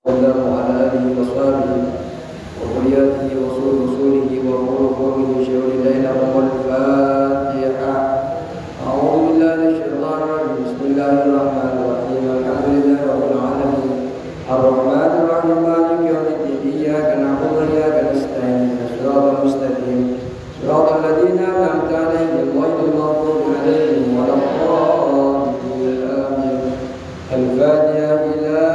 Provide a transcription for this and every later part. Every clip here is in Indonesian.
sallallahu ala alihi wa sahbihi wa quliyatihi wa rasulihi wa qawmihi syawri layla wal Fatiha. A'udzu billahi minasyaitonir rajim. Bismillahirrahmanirrahim. Alhamdulillahi rabbil alamin. Ar-Rahmanir Rahim. Maliki yaumiddin. Iyyaka na'budu wa iyyaka nasta'in. Shiratal mustaqim. Shiratal ladzina an'amta 'alaihim ghairil maghdubi 'alaihim waladdallin. Amin. Al-Fatiha ila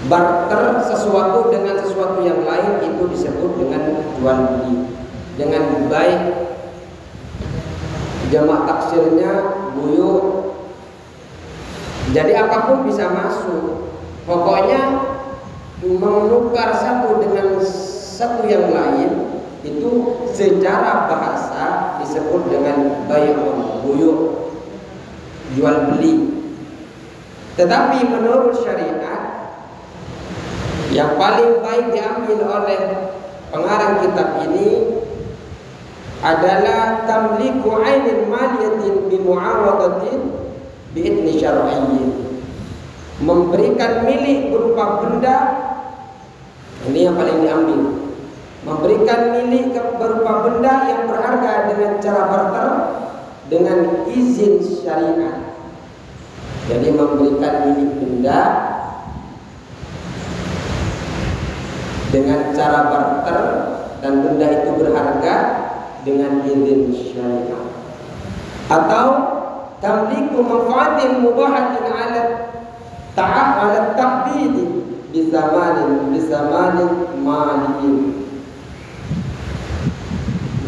barter sesuatu dengan sesuatu yang lain itu disebut dengan jual beli. Dengan baik jamak taksirnya buyu. Jadi apapun bisa masuk. Pokoknya menukar satu dengan satu yang lain itu secara bahasa disebut dengan bai'un, buyu, jual beli. Tetapi menurut syariat yang paling baik diambil oleh pengarang kitab ini adalah tamliku ainin maliyatin bimu'awadatin bi'idni syar'iyyin, memberikan milik berupa benda. Ini yang paling diambil, memberikan milik berupa benda yang berharga dengan cara barter dengan izin syariat. Jadi memberikan milik benda dengan cara barter dan benda itu berharga dengan izin syariat. Atau tamliku manfaatin mubahatin ala taqbidi bisamanin maliin,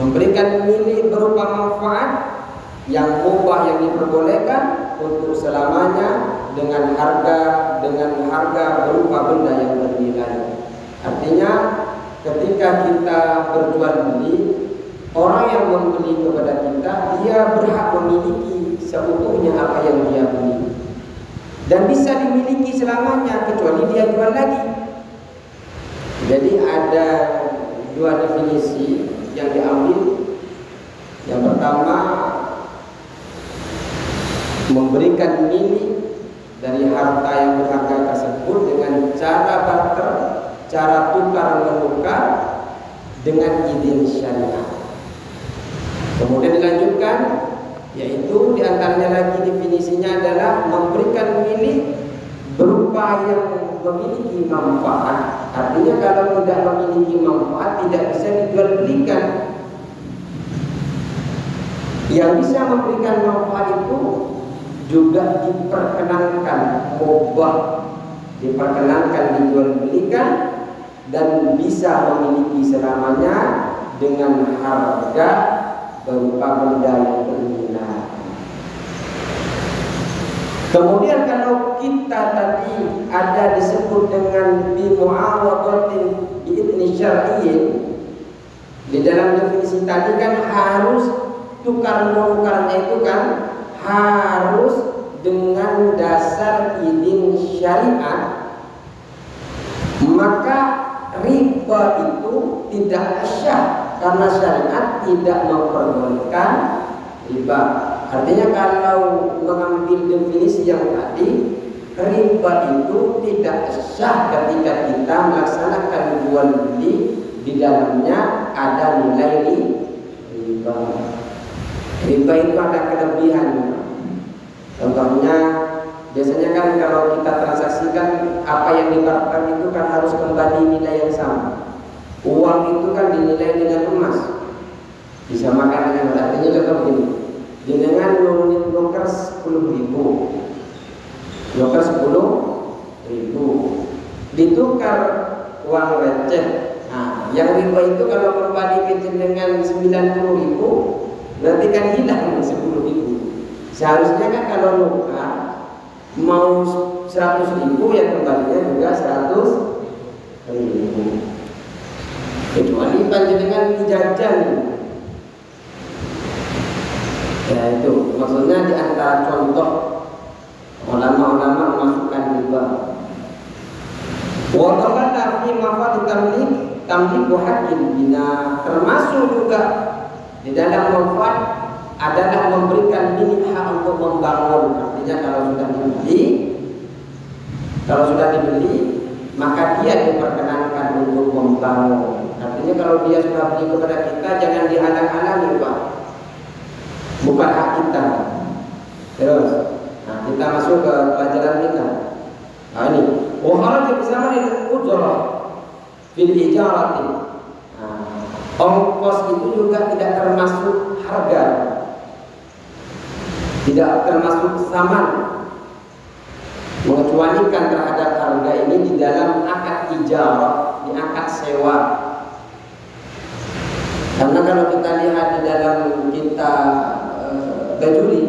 memberikan milik berupa manfaat yang mubah yang diperbolehkan untuk selamanya dengan harga berupa benda yang bernilai. Artinya ketika kita berjual beli, orang yang membeli kepada kita dia berhak memiliki seutuhnya apa yang dia beli dan bisa dimiliki selamanya kecuali dia jual lagi. Jadi ada dua definisi yang diambil. Yang pertama, memberikan milik dari harta yang berharga tersebut dengan cara barter, cara tukar menukar dengan izin syariat. Kemudian dilanjutkan, yaitu diantaranya lagi definisinya adalah memberikan milik berupa yang memiliki manfaat. Artinya kalau tidak memiliki manfaat tidak bisa dijual belikan. Yang bisa memberikan manfaat itu juga diperkenankan mubah, diperkenankan dijual belikan dan bisa memiliki selamanya dengan harga berupa benda yang bernilai. Kemudian kalau kita tadi ada disebut dengan bimu'awadatin bi'idni syar'iyyin, di dalam definisi tadi kan harus tukar menukarnya itu kan harus dengan dasar izin syariat, maka riba itu tidak syah karena syariat tidak memperbolehkan riba. Artinya kalau mengambil definisi yang tadi, riba itu tidak syah ketika kita melaksanakan jual beli di dalamnya ada nilai riba. Riba itu ada kelebihan. Contohnya biasanya kan kalau kita transaksikan apa yang dibarter itu kan harus kembali nilai yang sama. Uang itu kan dinilai dengan emas, disamakan dengan artinya contoh begini, dengan nuker 10.000, nuker 10.000 ditukar uang receh. Nah, yang riba itu kalau kembali ke dengan 90.000 berarti kan hilang 10.000. Seharusnya kan kalau nukar mau 100.000 ya kembalinya juga 100.000. Kecuali panjenengan dijajan. Ya itu maksudnya di antara contoh ulama-ulama memasukkan riba. Wa qala fi mafad tamlik haqqin bina, termasuk juga di dalam manfaat adalah memberikan milik hak untuk membangun. Artinya kalau sudah dibeli maka dia diperkenankan untuk membangun. Artinya kalau dia sudah beli kepada kita jangan dihalang-halangi, Pak. Bukan hak kita. Terus, nah kita masuk ke pelajaran kita. Nah ini, wa kharaja bi zamanin ujrah fil ijarati. Ongkos itu juga tidak termasuk harga, tidak termasuk saman, mengecualikan terhadap harga ini di dalam akad ijarah, di akad sewa. Karena kalau kita lihat di dalam kitab juri.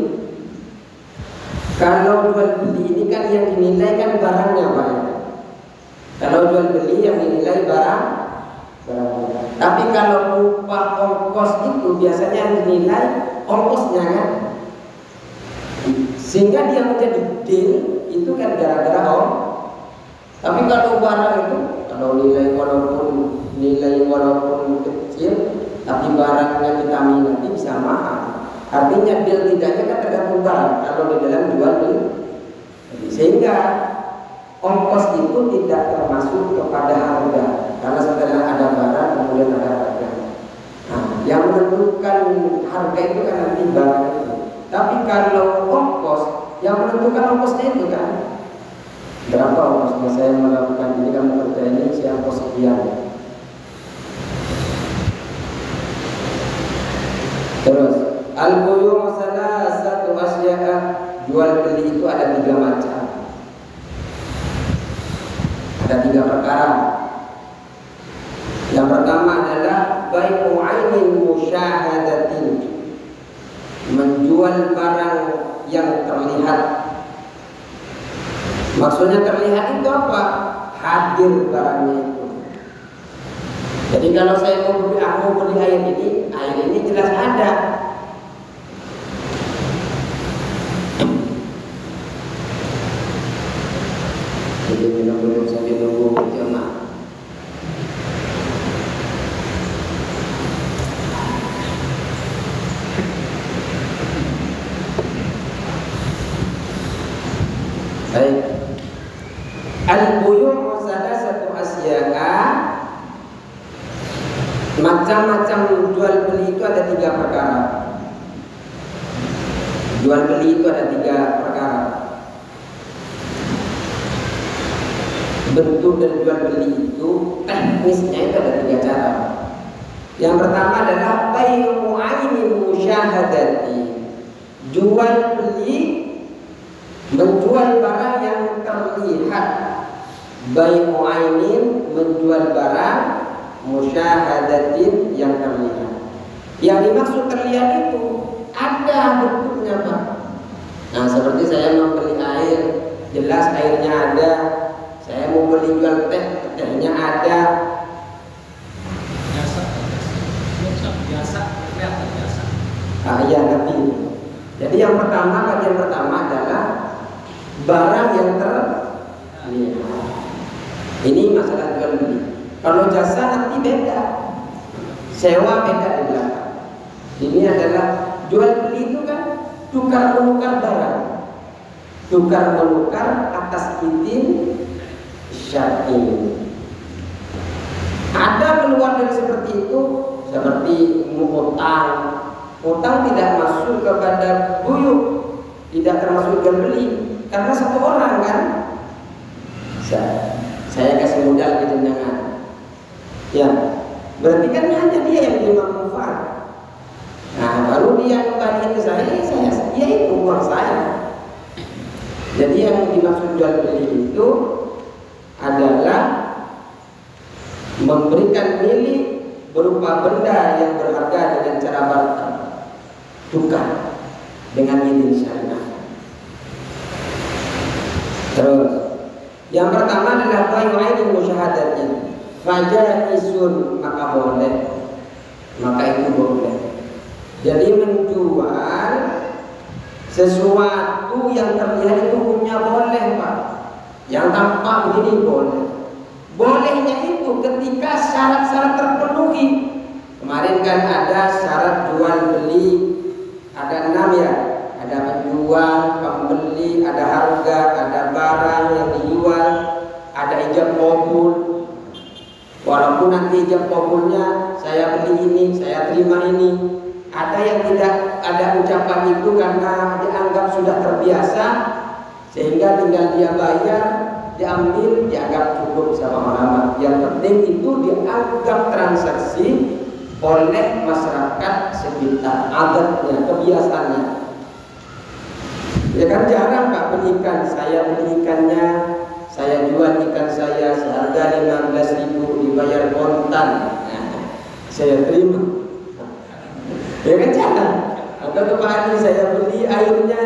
Kalau jual beli ini kan yang dinilai kan barangnya Pak. Kalau jual beli yang dinilai barangnya. Tapi kalau upah ongkos itu biasanya yang dinilai ongkosnya kan. Sehingga dia menjadi deal itu kan gara-gara Tapi kalau barang itu kalau nilai walaupun kecil, tapi barangnya kita minati bisa mahal. Artinya deal tidaknya kan tergantung barang kalau di dalam jual beli. Sehingga ongkos itu tidak termasuk kepada harga, karena setelah ada barang kemudian ada harga. Nah, yang menentukan harga itu kan nanti barang itu. Tapi kalau ongkos, yang menentukan ongkosnya itu kan berapa ongkosnya saya melakukan ini, kamu kerja ini saya ongkos sekian. Terus al-buyu' salasatu asya'a, jual beli itu ada 3 macam. Ada 3 perkara. Yang pertama adalah bai'u 'ainin musyahadatin, menjual barang yang terlihat. Maksudnya terlihat itu apa? Hadir barangnya itu. Jadi kalau saya mau beli air ini jelas ada. Jadi minum sambil nunggu jemaah. Baik. Al-buyu' salasatu asya'a, macam-macam jual beli itu ada 3 perkara. Jual beli itu ada 3 perkara. Bentuk dari jual beli itu teknisnya itu ada 3 cara. Yang pertama adalah bai'u 'ainin musyahadati, jual beli menjual barang yang terlihat. Bai'u 'ainin, menjual barang musyahadatin, yang terlihat. Yang dimaksud terlihat itu ada bentuknya Pak. Nah, seperti saya mau beli air, jelas airnya ada. Saya mau beli jual teh, tehnya ada. Biasa. Iya, ngerti. Jadi yang pertama, bagian pertama adalah barang yang terlihat. Ini masalah jual beli. Kalau jasa nanti beda, sewa beda di belakang. Ini adalah jual beli itu kan tukar menukar barang, tukar menukar atas izin syar'i. Ada keluar dari seperti itu, seperti utang. Utang tidak masuk kepada buyu, tidak termasuk jual beli, karena satu orang kan. Saya kasih modal ke jenengan. Ya, berarti kan hanya dia yang terima manfaat. Nah, baru dia kembali ke saya itu uang saya. Jadi yang dimaksud jual beli itu adalah memberikan milik berupa benda yang berharga dengan cara barter, tukar dengan izin syariah. Terus yang pertama adalah bai'u 'ainin musyahadatin, fajaisun, maka boleh, maka itu boleh. Jadi menjual sesuatu yang terlihat itu hukumnya boleh Pak. Yang tampak begini boleh. Bolehnya itu ketika syarat-syarat terpenuhi. Kemarin kan ada syarat jual beli, ada 6 ya. Ada penjual, pembeli, ada harga, ada barang yang dijual, ada ijab qabul. Walaupun nanti ijab qabulnya saya beli ini, saya terima ini. Ada yang tidak ada ucapan itu karena dianggap sudah terbiasa, sehingga tinggal dia bayar, diambil, dianggap cukup sama ulama. Yang penting itu dianggap transaksi oleh masyarakat sekitar, adatnya, kebiasaannya. Ya kan jarang Pak beli ikan, saya beli ikannya, saya jual ikan saya seharga 15.000, dibayar kontan, nah, saya terima. Ya kan jarang. Kata Pak Ali, saya beli airnya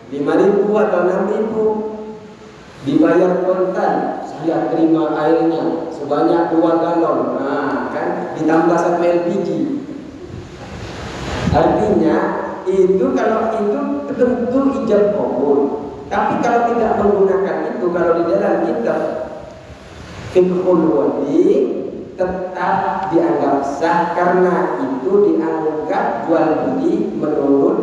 5.000 atau 6.000, dibayar kontan, saya terima airnya sebanyak 2 galon. Nah, kan ditambah 1 LPG. Artinya itu kalau itu tentu ijab qabul. Tapi kalau tidak menggunakan itu, kalau di dalam kitab Fiqhul Wadi tetap dianggap sah karena itu dianggap jual beli menurut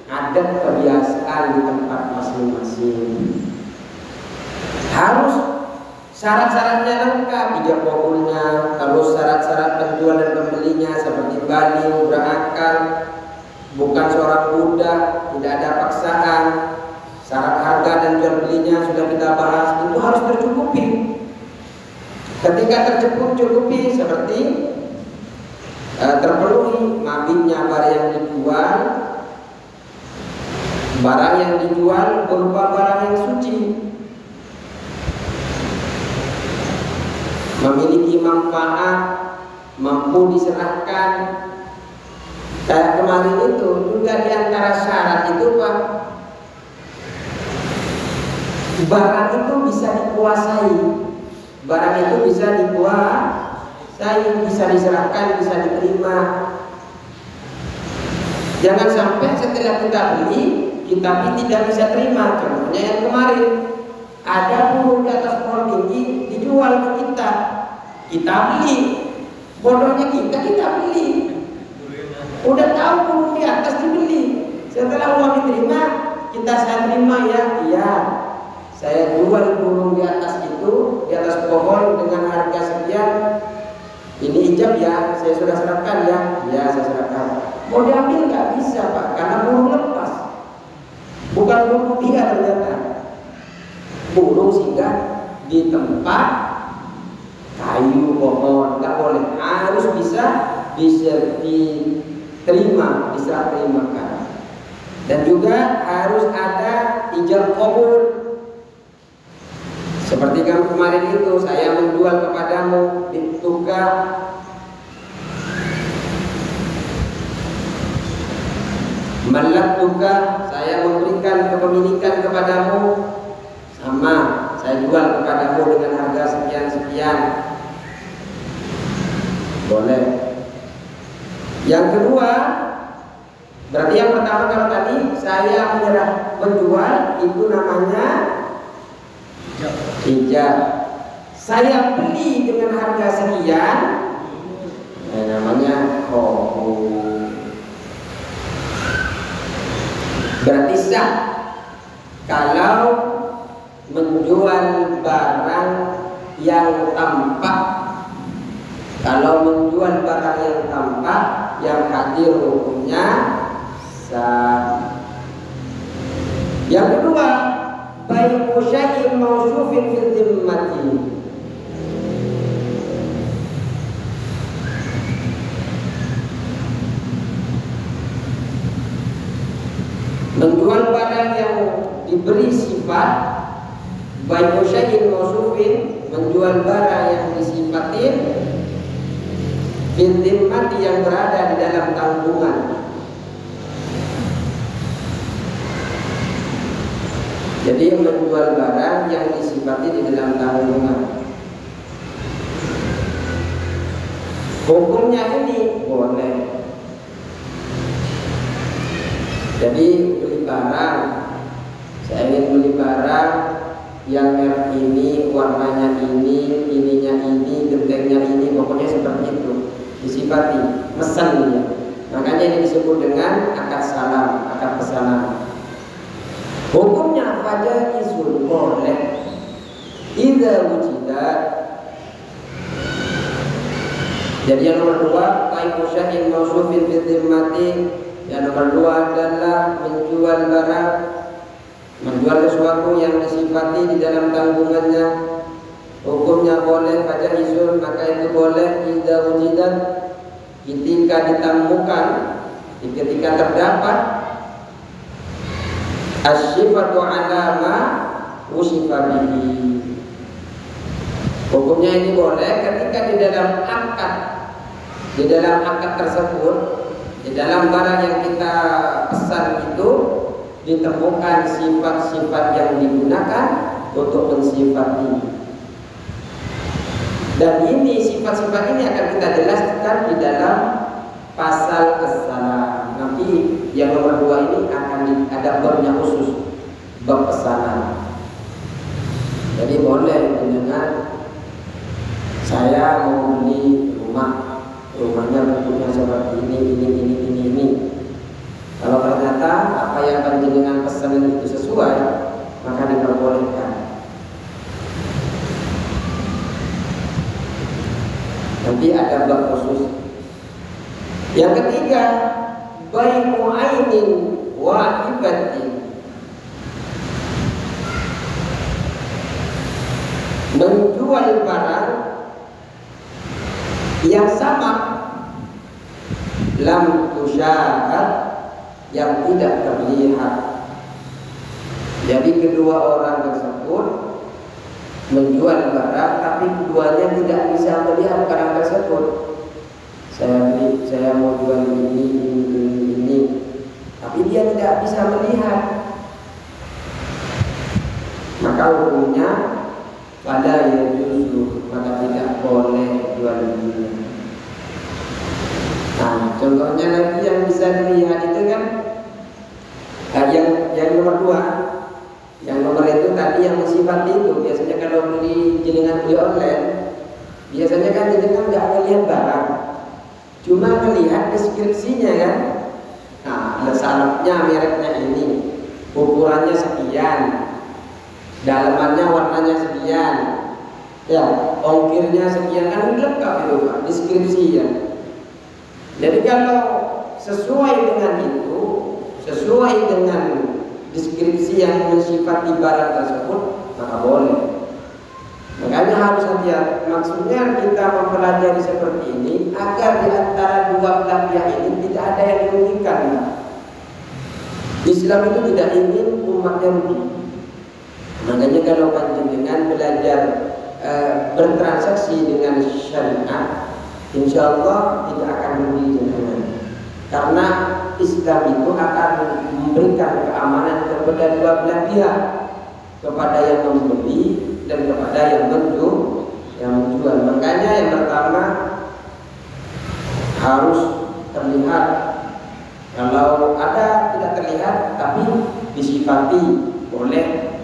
adat kebiasaan di tempat masing-masing. Harus syarat-syaratnya lengkap, ijab qabulnya, harus syarat-syarat penjual dan pembelinya seperti baligh, berakal, bukan seorang budak, tidak ada paksaan. Syarat harga dan jual belinya sudah kita bahas, itu harus tercukupi. Ketika tercukupi seperti terpenuhi mabitnya barang yang dijual, barang yang dijual berupa barang yang suci, memiliki manfaat, mampu diserahkan. Kayak kemarin itu juga di antara syarat itu Pak, barang itu bisa dikuasai, barang itu bisa dikuasai, bisa diserahkan, bisa diterima. Jangan sampai setelah kita beli, kita tidak bisa terima. Contohnya yang kemarin, ada burung di atas pohon tinggi dijual ke kita beli, bodohnya kita beli, udah tahu burung di atas dibeli. Setelah uang diterima, saya terima ya, iya, saya jual burung di atas itu, di atas pohon dengan harga sekian. Ini ijab ya, saya sudah serahkan ya, iya saya serahkan. Mau diambil nggak bisa Pak, karena burung lepas, bukan burung dia ternyata. Burung singgah di tempat kayu pohon, nggak boleh, harus bisa diterima, diserah terimakan. Dan juga harus ada ijab qabul. Seperti kemarin itu, saya menjual kepadamu di tukar, malak tukar, saya memberikan kepemilikan kepadamu, sama, saya jual kepadamu dengan harga sekian-sekian, boleh. Yang kedua, berarti yang pertama kalau tadi saya menjual itu namanya ijab. Saya beli dengan harga sekian, namanya qabul. Berarti sah kalau menjual barang yang tampak. Kalau menjual barang yang tampak, yang hadir hukumnya sah. Yang kedua, bai'u syai'in mawsufin fil dhimmati. Menjual barang yang diberi sifat, bai'u syai'in mawsufin, menjual barang yang disifatin, fil dhimmati, yang berada di dalam tanggungan. Jadi menjual barang yang disifati di dalam tanggungan, hukumnya ini boleh. Jadi beli barang, saya ingin beli barang yang merek ini, warnanya ini, ininya ini, gentengnya ini, pokoknya seperti itu, disifati, pesan dia. Makanya ini disebut dengan akad salam, akad pesanan. Hukumnya fajaizun, boleh. Idza wujidat. Jadi yang nomor dua, bai'u syai'in mawsufin fi dhimmati. Yang nomor dua adalah menjual barang, menjual sesuatu yang disifati di dalam tanggungannya. Hukumnya boleh, fajaizun, maka itu boleh. Idza wujidat, ketika ditemukan, ketika terdapat as-sifatu ala ma usifa bihi. Hukumnya ini boleh ketika di dalam akad tersebut Di dalam barang yang kita pesan itu ditemukan sifat-sifat yang digunakan untuk mensifati. Dan ini sifat-sifat ini akan kita jelaskan di dalam pasal as-salam. Nanti yang nomor 2 ini akan ada babnya khusus, bab pesanan. Jadi boleh dengan saya mau beli rumahnya bentuknya seperti ini. Kalau ternyata apa yang panjenengan pesan itu sesuai, maka diperbolehkan. Nanti ada bab khusus. Yang ketiga, bai'u ainin wa hibatin. Menjual barang yang sama, lam tusyahad, yang tidak terlihat. Jadi kedua orang tersebut menjual barang, tapi keduanya tidak bisa melihat barang tersebut. Saya mau jual ini, tapi dia tidak bisa melihat. Maka hukumnya pada yajuzu, maka tidak boleh jual beli. Nah, contohnya lagi yang bisa dilihat itu kan yang nomor 2. Yang nomor itu tadi yang bersifat itu. Biasanya kalau beli jenengan beli online, biasanya kan jenengan nggak melihat barang, cuma melihat deskripsinya kan. Nah, salapnya mereknya ini, ukurannya sekian, dalamannya warnanya sekian, ya ongkirnya sekian, kan lengkap itu Pak, deskripsi ya. Jadi kalau sesuai dengan itu, sesuai dengan deskripsi yang mensifati barang tersebut, maka boleh. Makanya harus hati-hati. Maksudnya kita mempelajari seperti ini agar di antara dua belah pihak ini tidak ada yang dirugikan. Islam itu tidak ingin umatnya rugi. Makanya kalau panjenengan belajar bertransaksi dengan syariat, insya Allah tidak akan rugi jenengan. Karena Islam itu akan memberikan keamanan kepada dua belah pihak, kepada yang membeli dan kepada yang menjual. Makanya yang pertama harus terlihat. Kalau ada tidak terlihat tapi disifati boleh,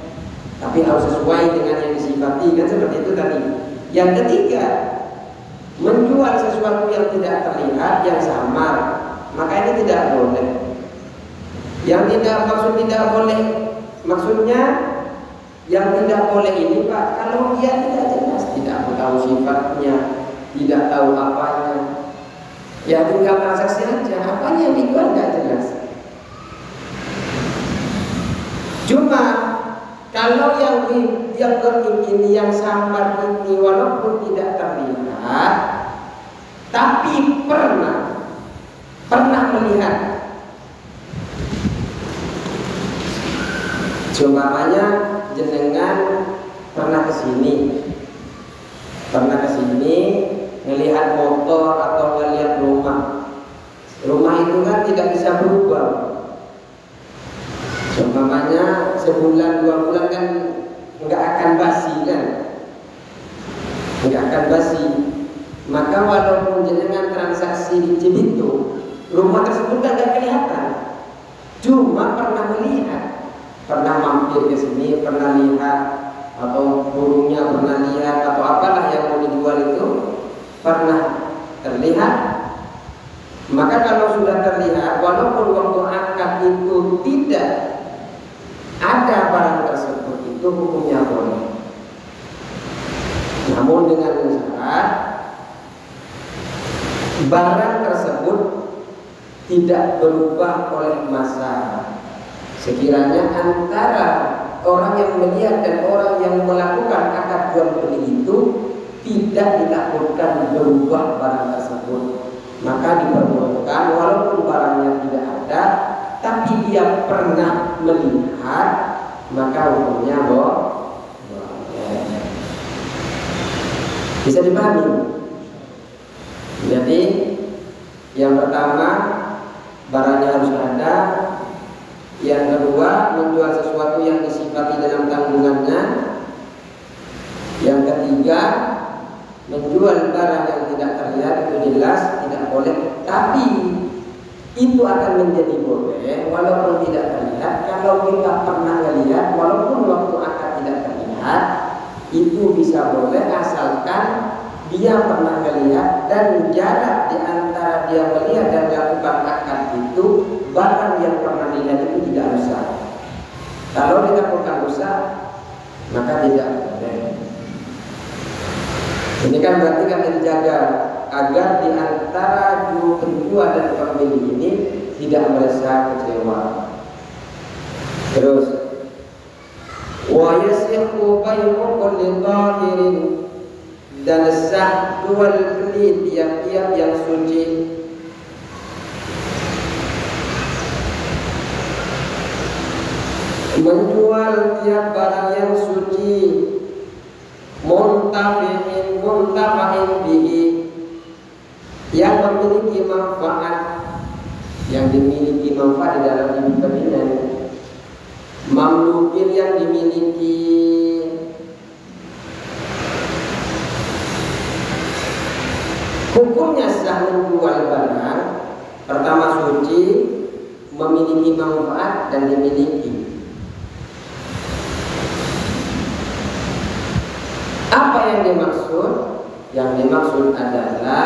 tapi harus sesuai dengan yang disifati, kan seperti itu tadi. Yang ketiga, menjual sesuatu yang tidak terlihat, yang samar, maka ini tidak boleh. Yang tidak boleh, maksudnya yang tidak boleh ini Pak, kalau dia tidak jelas, tidak tahu sifatnya, tidak tahu apanya, ya tinggal transaksi aja, apanya yang dijual nggak jelas. Cuma kalau yang ini yang samar ini walaupun tidak terlihat, tapi pernah melihat. Umpamanya jenengan pernah kesini melihat motor atau melihat rumah itu kan tidak bisa berubah. Umpamanya sebulan 2 bulan kan nggak akan basi kan, nggak akan basi. Maka walaupun jenengan transaksi di Cibitu, rumah tersebut kan nggak kelihatan, cuma pernah melihat, pernah mampir ke sini, pernah lihat, atau burungnya pernah lihat, atau apalah yang mau dijual itu pernah terlihat. Maka kalau sudah terlihat, walaupun waktu akad itu tidak ada barang tersebut, itu hukumnya boleh. Namun dengan syarat barang tersebut tidak berubah oleh masa. Sekiranya antara orang yang melihat dan orang yang melakukan akad jual beli itu tidak ditakutkan berubah barang tersebut, maka diperbolehkan walaupun barangnya tidak ada, tapi dia pernah melihat, maka hukumnya boleh. Bisa dipahami? Jadi yang pertama barangnya harus ada. Yang kedua, menjual sesuatu yang disifati dalam tanggungannya. Yang ketiga, menjual barang yang tidak terlihat, itu jelas tidak boleh. Tapi itu akan menjadi boleh walaupun tidak terlihat. Kalau kita pernah melihat, walaupun waktu akad tidak terlihat, itu bisa boleh asalkan dia pernah melihat dan jarak di antara dia melihat dan melakukan akad itu, barang yang pernah dilihat itu tidak rusak. Kalau dilakukan rusak, maka tidak boleh. Ini kan berarti kan dijaga agar di antara penjual dan pembeli ini tidak merasa kecewa. Terus, wa yasihu bai'u kulli tahirin, dan sah jual beli tiap-tiap yang suci. Menjual tiap barang yang suci, muntafain bihi, yang memiliki manfaat, yang dimiliki manfaat di dalam hidup kalian, mamlukin yang dimiliki, hukumnya sah menjual barang. Pertama suci, memiliki manfaat dan dimiliki. Apa yang dimaksud? Yang dimaksud adalah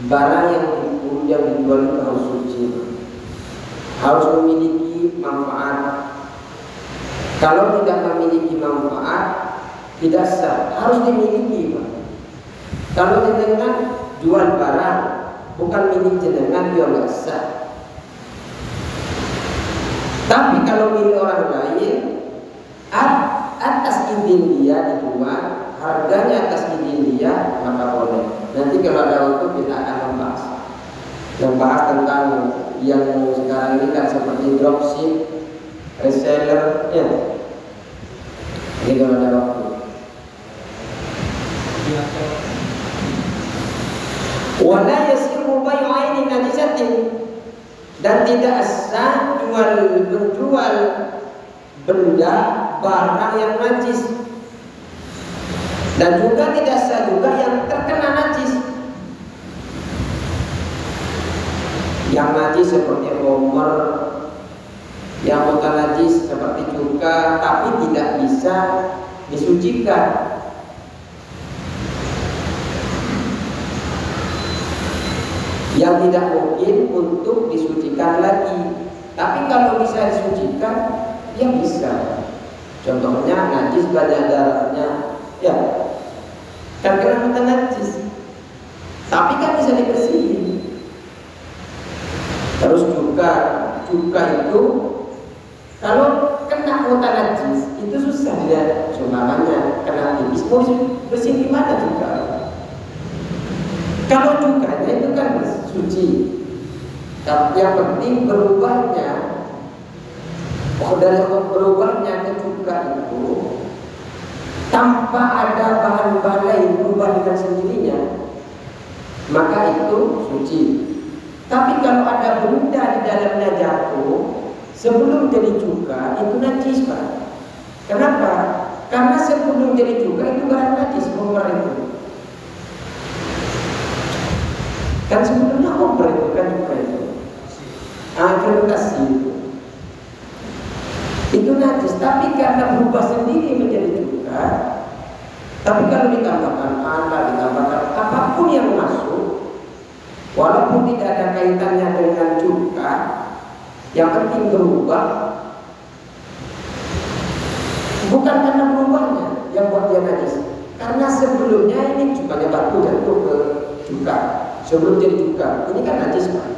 barang yang dijual itu harus suci, harus memiliki manfaat. Kalau tidak memiliki manfaat, tidak sah, harus dimiliki. Kalau jenengan jual barang bukan milik jenengan, dia nggak sah. Tapi kalau milik orang lain, atas izin dia dijual, harganya atas izin dia, maka boleh. Nanti kalau ada waktu kita akan membahas tentang yang sekarang ini kan seperti dropship, reseller, ya. Ini kalau ada waktu. Wala yasiru bai'u aini najisatin, dan tidak sah menjual benda barang yang najis, dan juga tidak sah juga yang terkena najis. Yang najis seperti homer, yang bukan najis seperti cuka, tapi tidak bisa disucikan. Yang tidak mungkin untuk disucikan lagi, tapi kalau bisa disucikan, dia bisa. Contohnya najis banyak darahnya, ya kan kena mutan najis, tapi kan bisa dibersihin. Terus cuka itu kalau kena mutan najis itu susah dia, umpamanya kena tipis, mau bersih gimana juga? Kalau cukanya itu kan suci, tapi yang penting berubahnya. Dari berubahnya ke cuka itu tanpa ada bahan-bahan lain berubah dengan sendirinya, maka itu suci. Tapi kalau ada benda di dalamnya jatuh sebelum jadi cuka, itu najis, Pak. Kenapa? Karena sebelum jadi cuka itu bahan najis, homer itu. Kan sebelumnya homer itu kan cuka itu, fermentasi itu najis, tapi karena berubah sendiri menjadi cuka. Tapi kalau ditambahkan anak, ditambahkan apapun yang masuk, walaupun tidak ada kaitannya dengan cuka, yang penting berubah. Bukan karena berubahnya yang buat dia najis, karena sebelumnya ini cukanya batu jatuh ke cuka, sebelum jadi cuka, ini kan najis, Pak.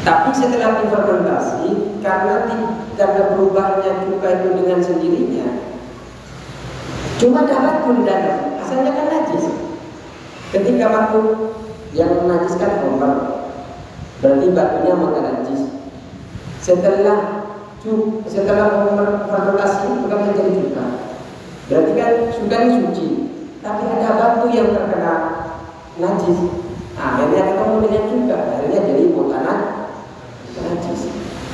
Tapi setelah difermentasi, karena berubahnya cuka itu dengan sendirinya, cuma ada batu di dalam, asalnya kan najis. Ketika batu yang menajiskan homer, berarti batunya maka najis. Setelah homer fermentasi bukan menjadi cuka, berarti kan sudah suci. Tapi ada batu yang terkena najis, Akhirnya ketemu dengan juga, akhirnya jadi mutanan najis.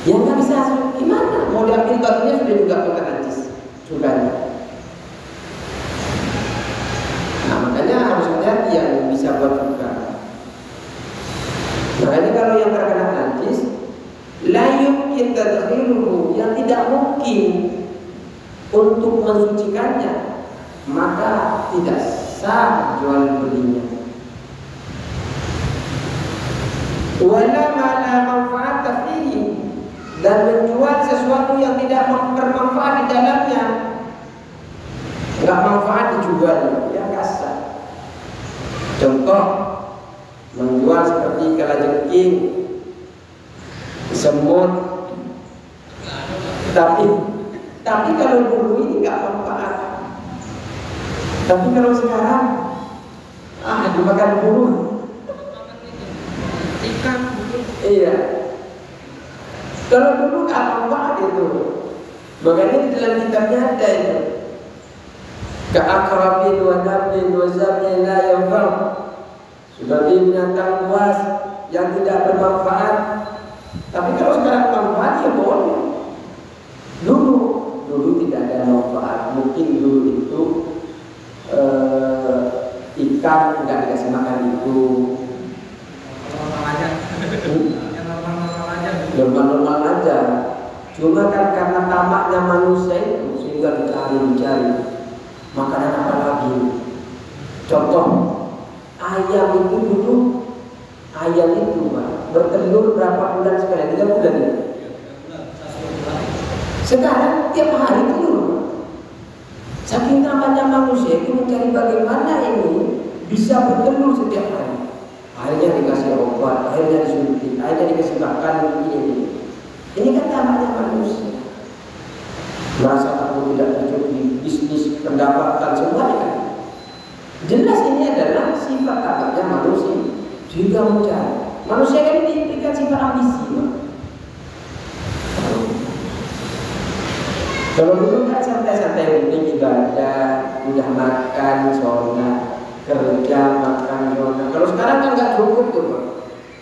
Yang nggak bisa gimana? Mau diambil batunya sudah juga bukan najis sukanya. Nah makanya harus hati-hati yang bisa buat juga. Makanya kalau yang terkena najis, la yumkin tadkhiluhu, yang tidak mungkin untuk mensucikannya, maka tidak sah jual belinya. Wala ma la manfaata fihi, dan menjual sesuatu yang tidak bermanfaat di dalamnya, nggak manfaat dijual, ya kasar. Contoh, menjual seperti kalajengking, semut, tapi kalau dulu ini nggak manfaat. Tapi kalau sekarang, dimakan burung. Ikan. Iya. Kalau dulu nggak manfaat itu. Makanya di dalam kitabnya ada itu. Ka'akrabin wa nablin wa zabin la yanfa'. Sebagai binatang buas yang tidak bermanfaat. Tapi kalau sekarang manfaat ya boleh. Dulu tidak ada manfaat. Mungkin dulu itu ikan nggak dikasih makan itu. Normal aja. Cuma kan karena tamaknya manusia itu sehingga dicari makanan apa lagi. Contoh, ayam itu dulu, ayam itu bertelur berapa bulan sekali? 3 bulan ya? Sekarang tiap hari telur. Saking tamaknya manusia itu mencari bagaimana ini bisa bertelur setiap hari. Akhirnya dikasih obat, akhirnya disuntik, akhirnya dikasih makan ini. Ini kan tamaknya manusia. Merasa takut tidak tercukupi bisnis, pendapatan, semuanya kan. Jelas ini adalah sifat tamaknya manusia. Juga mencari. Manusia kan diberikan sifat ambisi. Kalau dulu kan santai-santai, penting ibadah, udah makan, sholat, kerja, makan, sholat. Kalau sekarang kan nggak cukup tuh, Pak.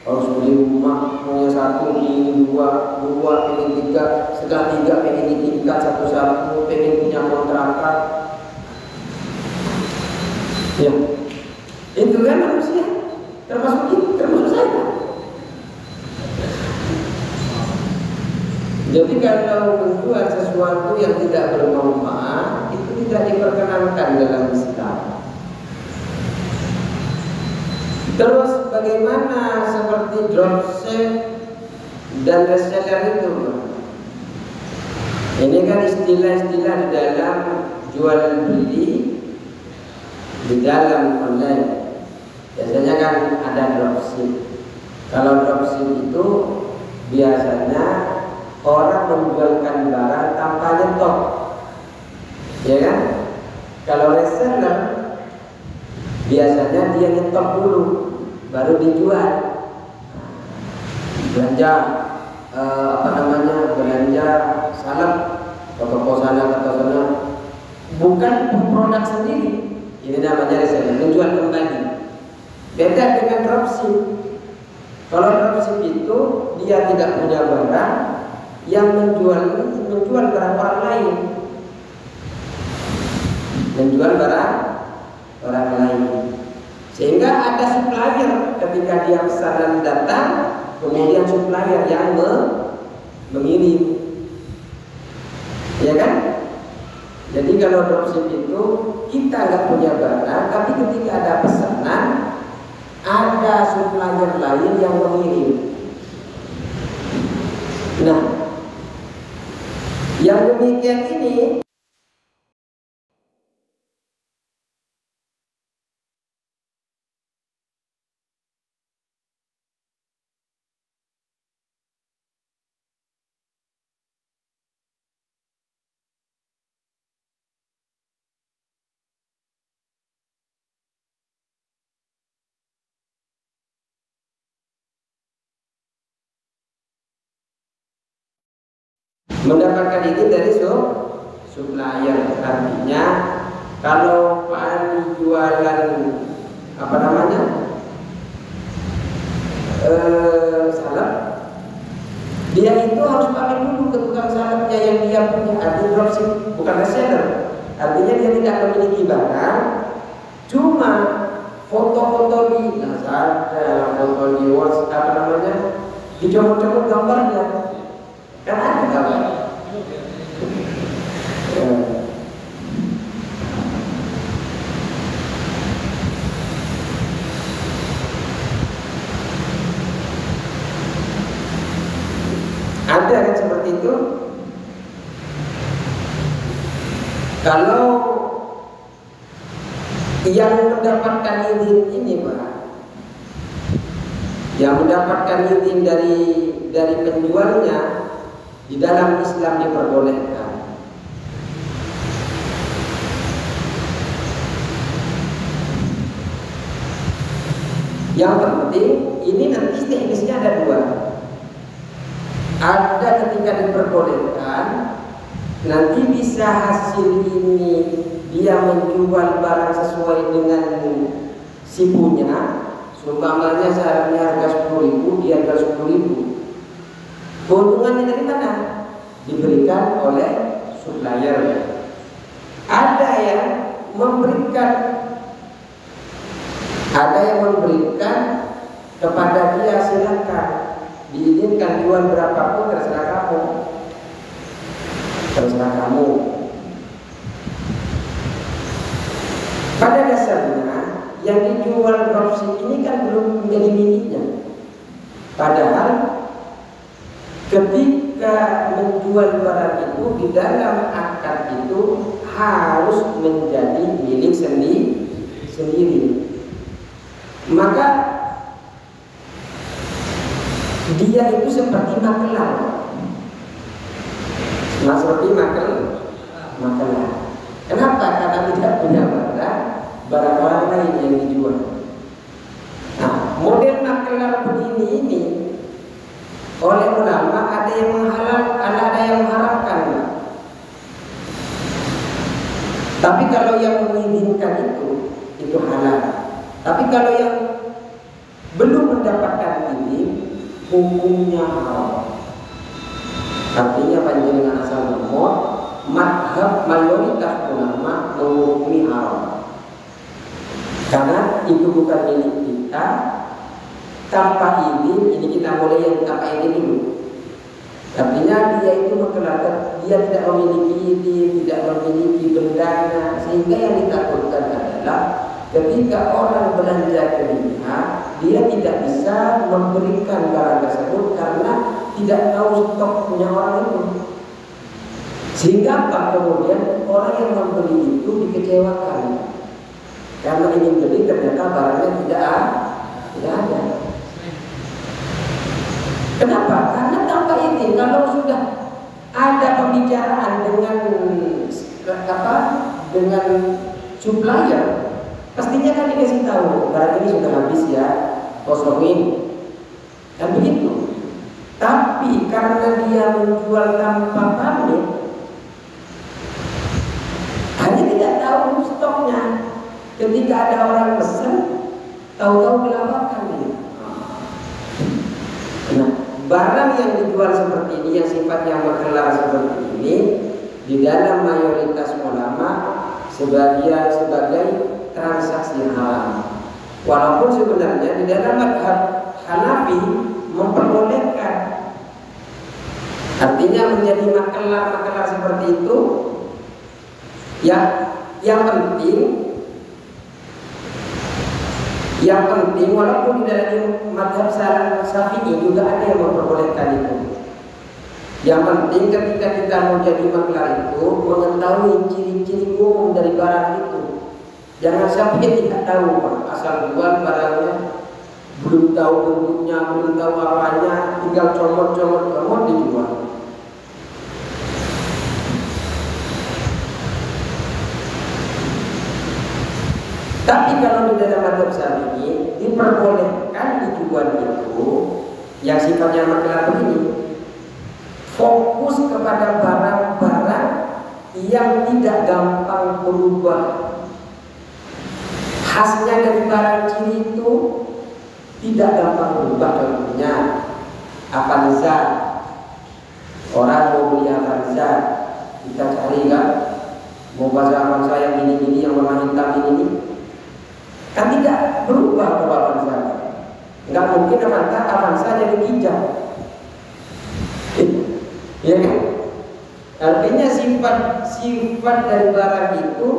Harus beli rumah, punya 1, ini 2, pengen 3, setelah 3 pengen ditingkat 1-1, pengen punya kontrakan. Ya, itu kan manusia, termasuk saya. Jadi kalau menjual sesuatu yang tidak bermanfaat itu tidak diperkenankan dalam Islam. Terus bagaimana seperti dropship dan reseller itu? Ini kan istilah-istilah di dalam jual beli di dalam online. Biasanya kan ada dropship. Kalau dropship itu biasanya orang menjualkan barang tanpa nyetok, ya kan? Kalau reseller biasanya dia nyetok dulu, baru dijual. Belanja belanja salep ke toko sana ke toko sana, bukan produk sendiri. Ini namanya reseller, menjual kembali. Beda dengan dropship. Kalau dropship itu dia tidak punya barang, yang menjual barang orang lain, sehingga ada supplier ketika dia pesanan datang, kemudian supplier yang mengirim, ya kan? Jadi kalau dropship itu kita nggak punya barang, tapi ketika ada pesanan, ada supplier lain yang mengirim. Nah, yang demikian ini mendapatkan izin dari supplier. Artinya kalau Pak Ali jualan salep, dia itu harus pamit dulu ke tukang salepnya yang dia punya. Artinya dropship, bukan reseller. Artinya dia tidak memiliki barang, cuma foto-foto di Lazada, foto di WhatsApp, dicomot-comot gambarnya, kan ada gambar. Ada kan seperti itu. Kalau yang mendapatkan izin ini, Pak, yang mendapatkan izin dari penjualnya, di dalam Islam diperbolehkan. Yang penting ini nanti teknisnya ada dua. Ada ketika diperbolehkan, nanti bisa hasil ini dia menjual barang sesuai dengan si punya. Sumbangannya seharusnya harga 10.000, dia harga 10.000. Keuntungannya dari mana? Diberikan oleh supplier. Ada yang memberikan kepada dia, silakan diizinkan jual berapapun, terserah kamu. Pada dasarnya yang dijual dropship ini kan belum menjadi miliknya. Padahal ketika menjual barang itu di dalam akad itu harus menjadi milik sendiri. Maka dia itu seperti makelar. Makelar. Kenapa? Karena tidak punya barang orang lain yang dijual. Nah, model makelar begini ini oleh ulama ada yang menghalalkan, ada yang mengharamkan. Tapi kalau yang mengizinkan itu halal. Tapi kalau yang belum mendapatkan izin, hukumnya haram. Artinya panjenengan asal nomor, madhab mayoritas ulama menghukumi haram. Karena itu bukan milik kita. Tanpa izin, ini kita boleh yang tanpa izin dulu. Artinya dia itu mengkelakar, dia tidak memiliki izin, tidak memiliki bendanya, sehingga yang ditakutkan adalah ketika orang belanja ke dia tidak bisa memberikan barang tersebut karena tidak tahu stok punya orang itu. Sehingga apa? Kemudian orang yang membeli itu dikecewakan karena ingin beli ternyata barangnya tidak ada. Kenapa? Karena tanpa izin. Kalau sudah ada pembicaraan dengan supplier, pastinya kan dikasih tahu barang ini sudah habis ya, kosongin, kan begitu. Tapi karena dia menjual tanpa pamit, hanya tidak tahu stoknya. Ketika ada orang pesan, tahu-tahu dilaporkan ini. Nah, barang yang dijual seperti ini, yang sifatnya makelar seperti ini, di dalam mayoritas ulama sebagai transaksi haram. Walaupun sebenarnya di dalam madhab Hanafi memperbolehkan. Artinya menjadi makelar seperti itu, yang penting walaupun di dalam madhab Syafi'i juga ada yang memperbolehkan itu. Yang penting ketika kita mau jadi makelar itu mengetahui ciri-ciri umum dari barang itu. Jangan sampai tidak tahu, asal jual barangnya, belum tahu bentuknya, belum tahu apanya, tinggal comot dijual. Tapi kalau di dalam madhab Syafi'i diperbolehkan dijual itu yang sifatnya makelar begini, fokus kepada barang-barang yang tidak gampang berubah. Khasnya dari barang ciri itu tidak gampang berubah. Contohnya Avanza, orang mau beli Avanza, kita cari kan, mau baca Avanza yang gini-gini, yang warna hitam ini, kan tidak berubah kalau Avanza. Nggak mungkin Avanza jadi hijau, ya kan? Artinya sifat dari barang itu,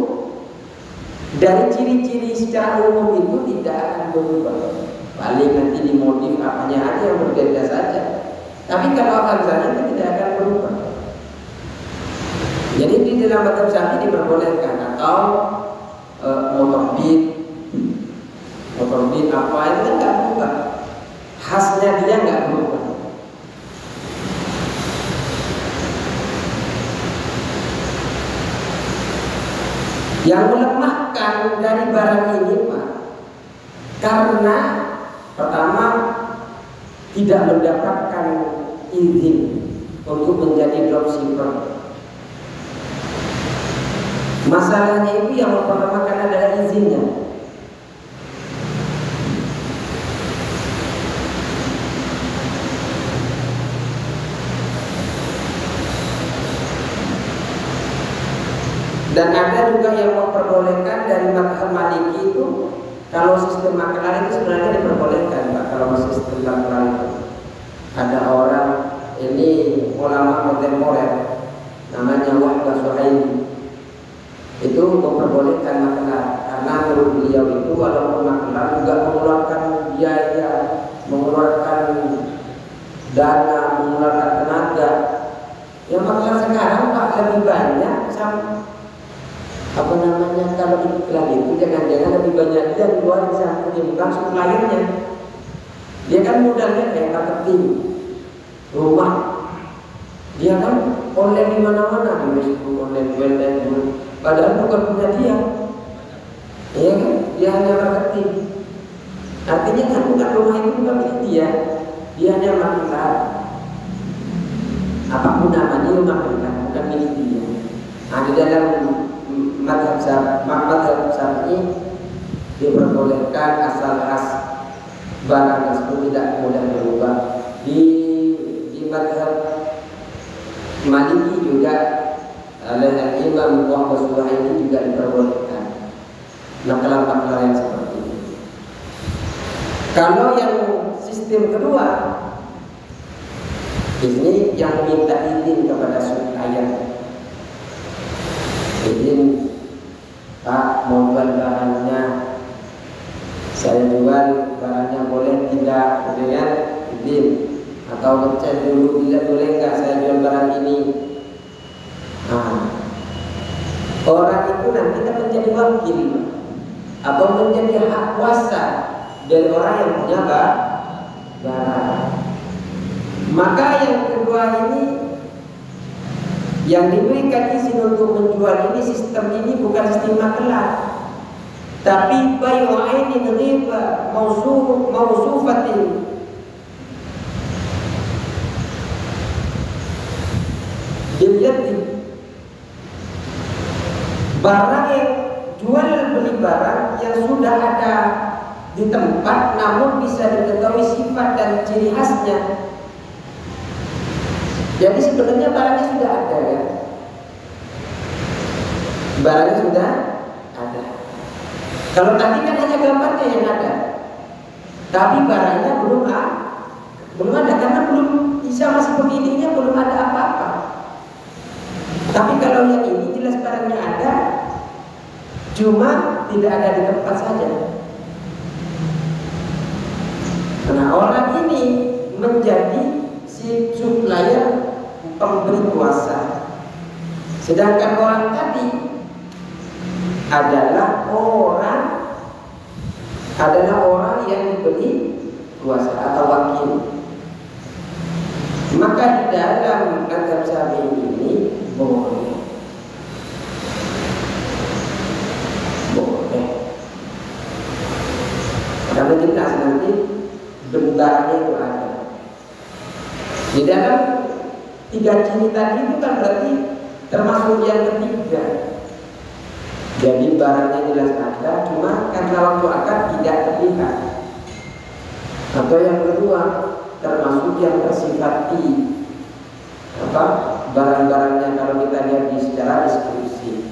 dari ciri-ciri secara umum itu tidak akan berubah. Paling nanti dimodif apanya aja yang berbeda saja. Tapi kalau Avanza itu tidak akan berubah. Jadi di dalam mazhab Syafi'i diperbolehkan, atau motor beat apa itu kan nggak berubah, khasnya dia nggak berubah. Yang melemahkan dari barang ini Pak, karena pertama tidak mendapatkan izin untuk menjadi dropshipper. Masalahnya itu yang memperlemakan adalah izinnya. Dan ada juga yang memperbolehkan dari mazhab Maliki itu, kalau sistem maklar itu sebenarnya diperbolehkan Pak. Kalau sistem maklar itu ada orang ini ulama kontemporer namanya Wahbah Suhaimi, itu memperbolehkan maklar, karena menurut beliau itu walaupun maklar juga mengeluarkan biaya, mengeluarkan dana, mengeluarkan tenaga. Yang maklar sekarang Pak lebih banyak kalau iklan itu jangan-jangan lebih banyak dia keluar sampai bukan suppliernya. Dia kan modalnya kayak marketing rumah, dia kan online di mana-mana, di Facebook online, padahal bukan punya dia, ya kan? Dia hanya marketing. Artinya kan bukan rumah itu bukan milik dia hanya maklar. Apapun namanya maklar, bukan milik dia. Nah, di dalam mazhab Syafi'i diperbolehkan asal khas barang tersebut tidak mudah berubah. Di mazhab Maliki juga oleh Imam Wahbah Suhaimi juga diperbolehkan maklar-maklar yang seperti ini. Kalau yang sistem kedua ini yang minta izin kepada supplier, izin Pak, mau jual barangnya, saya jual barangnya boleh tidak, kemudian izin, atau ngecek dulu tidak boleh nggak saya jual barang ini. Nah, orang itu nanti kan menjadi wakil atau menjadi hak kuasa dari orang yang punya barang. Maka yang kedua ini, yang diberikan izin untuk menjual ini, sistem ini bukan sistem maklar, tapi bayu ainin riba mausufatin. Jadi barang yang jual beli barang yang sudah ada di tempat, namun bisa diketahui sifat dan ciri khasnya. Jadi sebenarnya barangnya sudah ada ya, barangnya sudah ada. Kalau tadi kan hanya gambarnya yang ada, tapi barangnya belum ada karena belum bisa, masih pemiliknya belum ada apa-apa. Tapi kalau yang ini jelas barangnya ada, cuma tidak ada di tempat saja. Nah, orang ini menjadi si supplier, pemberi kuasa, sedangkan orang tadi adalah orang yang diberi kuasa atau wakil. Maka di dalam mazhab Syafi'i ini boleh. Karena jelas nanti bentarnya itu ada. Di dalam 3 ciri tadi itu kan berarti termasuk yang ketiga. Jadi barangnya jelas ada, cuma karena waktu akad tidak terlihat. Atau yang kedua, termasuk yang tersifati barang-barangnya kalau kita lihat di secara deskripsi.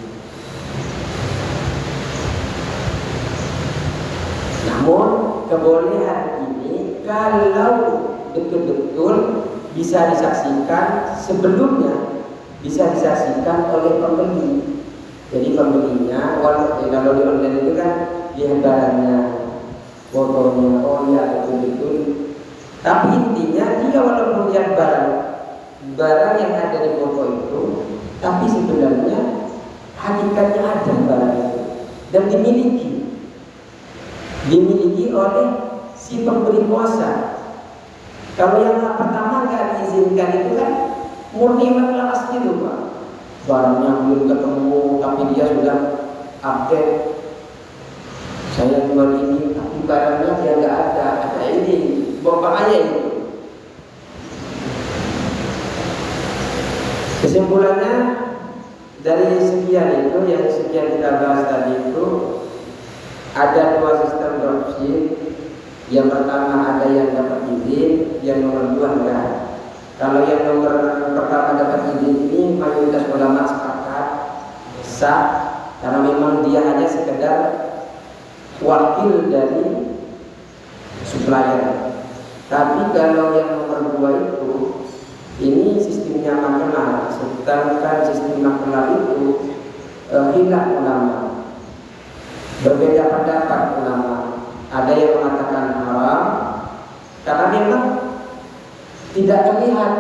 Namun kebolehan ini kalau betul-betul bisa disaksikan sebelumnya, bisa disaksikan oleh pembeli. Jadi pembelinya, kalau di online itu kan lihat barangnya, fotonya, oh ya betul-betul. Tapi intinya dia walaupun lihat barang yang ada di foto itu, tapi sebenarnya hakikatnya ada barang itu dan dimiliki oleh si pemberi kuasa. Kalau yang pertama nggak diizinkan itu kan murni masalah asli itu Pak. Barangnya belum ketemu tapi dia sudah update. Saya jual ini tapi barangnya dia nggak ada ini. Bapaknya itu. Kesimpulannya dari sekian itu yang sekian kita bahas tadi itu ada dua sistem dropship. Yang pertama ada yang dapat izin, yang nomor dua enggak. Kalau yang nomor pertama dapat izin ini mayoritas ulama sepakat sah karena memang dia hanya sekedar wakil dari supplier. Tapi kalau yang nomor dua itu ini sistemnya makelar, sedangkan sistem makelar itu hilaf ulama, berbeda pendapat ulama. Ada yang mengatakan haram karena memang tidak terlihat.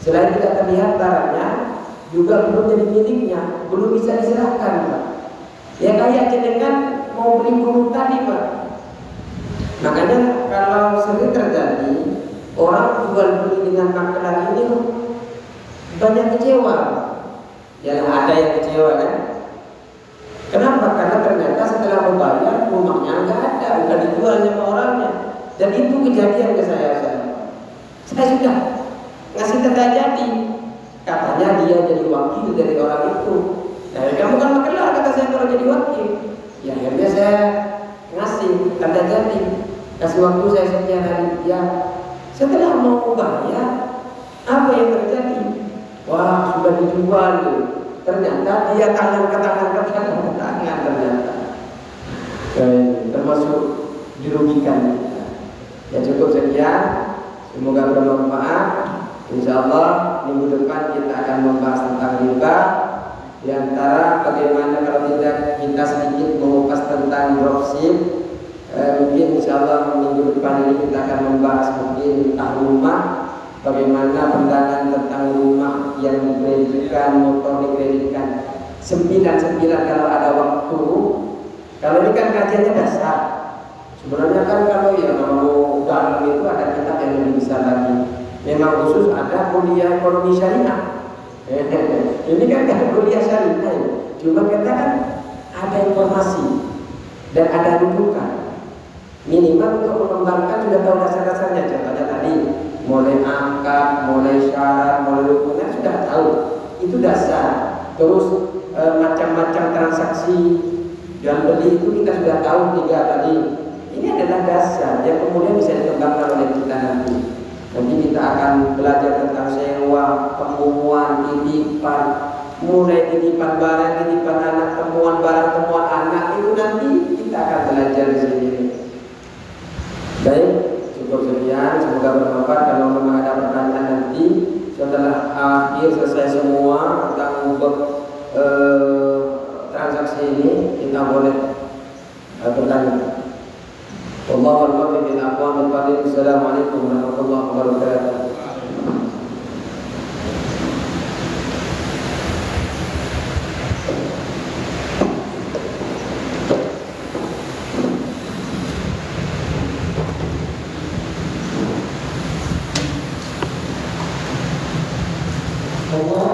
Selain tidak terlihat barangnya juga belum jadi miliknya, belum bisa diserahkan Pak. Ya kayak jenengan mau beli burung tadi Pak. Makanya kalau sering terjadi orang jual beli dengan makelar ini banyak kecewa. Ya ada yang kecewa kan. Kenapa? Karena ternyata setelah membayar rumahnya nggak ada, bukan dijual sama orangnya. Dan itu kejadian ke saya. Saya sudah ngasih tanda jadi, katanya dia jadi wakil dari orang itu. Nah, kamu kan makelar kata saya kalau jadi wakil. Ya akhirnya saya ngasih tanda jadi, kasih waktu saya sekian hari. Ya setelah mau bayar, apa yang terjadi? Wah sudah dijual tuh. Ternyata dia tangan ke tangan ternyata termasuk dirugikan. Ya cukup sekian, semoga bermanfaat. Insya Allah minggu depan kita akan membahas tentang riba. Di antara bagaimana kalau tidak kita sedikit mengupas tentang dropship. Mungkin insya Allah minggu depan ini kita akan membahas mungkin tentang rumah. Bagaimana pandangan tentang rumah yang dikreditkan, motor dikreditkan. 9 kalau ada waktu. Kalau ini kan kajiannya dasar. Sebenarnya kan kalau mau dalam itu ada kitab yang lebih besar lagi. Memang khusus ada kuliah ekonomi syariah. Ini kan kuliah syariah. Cuma kita kan ada informasi dan ada rujukan. Minimal untuk mengembangkan sudah tahu dasar-dasarnya. Contohnya tadi mulai angka, mulai syarat, mulai rukunnya sudah tahu. Itu dasar. Terus macam-macam transaksi dan beli itu kita sudah tahu 3 tadi. Ini adalah dasar yang kemudian bisa dikembangkan oleh kita nanti. Nanti kita akan belajar tentang sewa, pemuan, titipan, mulai titipan barang, titipan anak, temuan barang, temuan anak itu nanti kita akan belajar di sini. Baik, cukup sekian. Semoga bermanfaat. Kalau memang ada pertanyaan nanti setelah akhir selesai semua tentang transaksi ini kita boleh bertanya. Wallahu a'lam billahil aqwamil qadim. Assalamualaikum warahmatullahi wabarakatuh. Allah